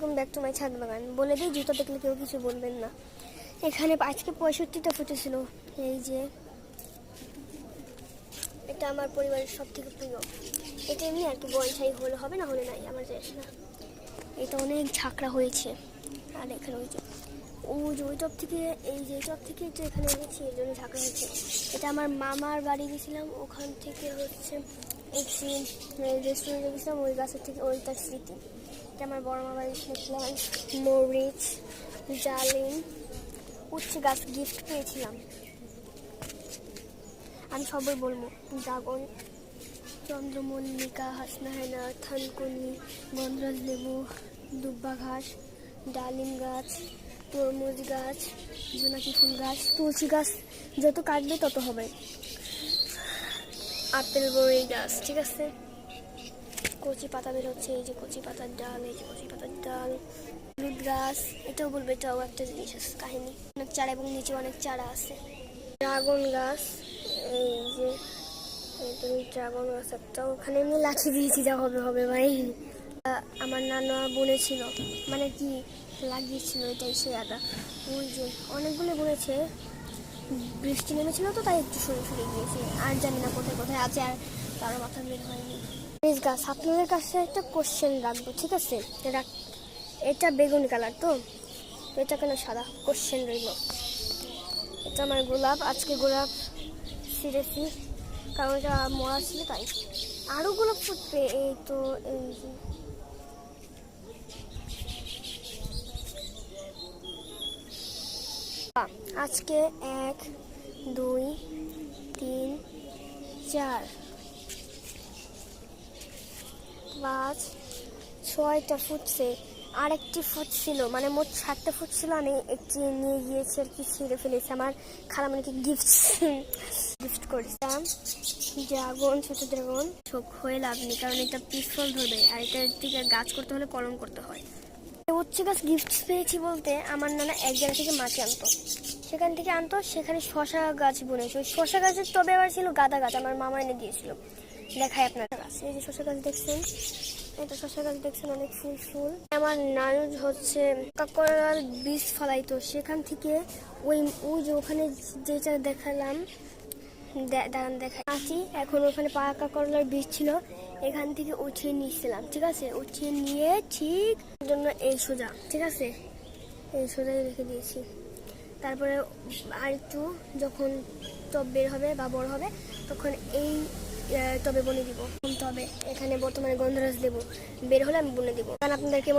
Welcome back to my ছাদ বাগান। বলে দিই, জুতো দেখলে কেউ কিছু বলবেন না। এখানে আজকে 65টা ফুটেছিল। এই যে এটা আমার পরিবারের সব থেকে প্রিয়। এটা এমনি আর কি, বনসাই হলে হবে, না হলে নাই, আমার যায় না। এটা অনেক ঝাঁকড়া হয়েছে। আর এখানে ওই টপ থেকে, এই যে টপ থেকে তো এখানে এনেছি, এই জন্য ঝাঁকড়া হয়েছে। এটা আমার মামার বাড়ি গেছিলাম, ওখান থেকে হচ্ছে একটি রেস্টুরেন্টে গেছিলাম, ওই গাছের থেকে ওইটার স্মৃতি। এটা আমার বড় মা বাড়ি দেখলাম, মরিচ, ডালিম, উচ্ছে গাছ গিফট পেয়েছিলাম। আমি সবাই বলবো, ড্রাগন, চন্দ্রমল্লিকা, হাসনাহেনা, থানকুনি, গন্ধরাজ লেবু, দুব্বা ঘাস, ডালিম গাছ, তরমুজ গাছ, জোনাকি ফুল গাছ, তুলসী গাছ যত কাটবে তত হবে, আপেল বড়ি গাছ, ঠিক আছে। কচি পাতা বের হচ্ছে, এই যে কচি পাতার ডাল, এই যে কচি পাতার ডাল, হলুদ গাছ, এটাও বলবে, এটাও একটা জিনিস আছে, কাহিনী। অনেক চারা এবং নিচে অনেক চারা আছে। ড্রাগন গাছ, এই যে ড্রাগন গাছ একটা, ওখানে এমনি লাঠি দিয়েছি, যা হবে হবে ভাই। আমার নানা বুনেছিল, মানে কি লাগিয়েছিল, এটাই সে আদা। ওই যে অনেকগুলো বুনেছে, বৃষ্টি নেমেছিল তো তাই একটু সরে সরে গিয়েছে, আর জানি না কোথায় কোথায় আছে, আর কারো মাথা বের হয়নি। প্লিজ গাছ, আপনাদের কাছে একটা কোশ্চেন রাখবো, ঠিক আছে? এটা বেগুনি কালার তো, এটা কেন সাদা? কোশ্চেন রইল। এটা আমার গোলাপ, আজকে গোলাপ ছিঁড়েছি, কারণ এটা মরা ছিল তাই। আরো গোলাপ ফুটবে, এই তো এই যে আজকে 1 2 3 4 5 6টা ফুটছে, আর একটি ফুটছিল, মানে মোট 7টা ফুটছিল। আমি একটি নিয়ে গিয়েছি আর কি, ছিঁড়ে ফেলেছি। আমার খালামণিকে গিফট করেছিলাম ড্রাগন, ছোট ড্রাগন। শোক হয়ে লাভ নেই, কারণ এটা পিসফল ধরবে, আর এটা থেকে গাছ করতে হলে কলম করতে হয়। উচ্ছে গাছ গিফট পেয়েছি বলতে, আমার নানা এক জায়গা থেকে মাটি আনতো, সেখানে শশা গাছ বুনেছে। ওই শশা গাছের তবে আবার ছিল গাঁদা গাছ, আমার মামা এনে দিয়েছিল। দেখায় আপনার গাছ, এই যে শশা গাছ দেখছেন, এটা শশা গাছ দেখছেন, অনেক ফুল। আমার নানু হচ্ছে কাকড়ার বীজ ফলাইতো, সেখান থেকে ওই যে ওখানে যেটা দেখালাম, দাঁড়ান দেখাচ্ছি। এখন ওখানে পাকা করলার বীজ ছিল, এখান থেকে উঠিয়ে নিয়েছিলাম, ঠিক আছে? উঠিয়ে নিয়ে ঠিক জন্য এই সোজা, ঠিক আছে, এই সোজাই রেখে দিয়েছি। তারপরে আর একটু যখন টব বের হবে বা বড় হবে, তখন এই টবে বুনে দিব। তবে এখানে বর্তমানে গন্ধরাজ দেবো, বের হলে আমি বুনে দিব। কারণ আপনাদেরকে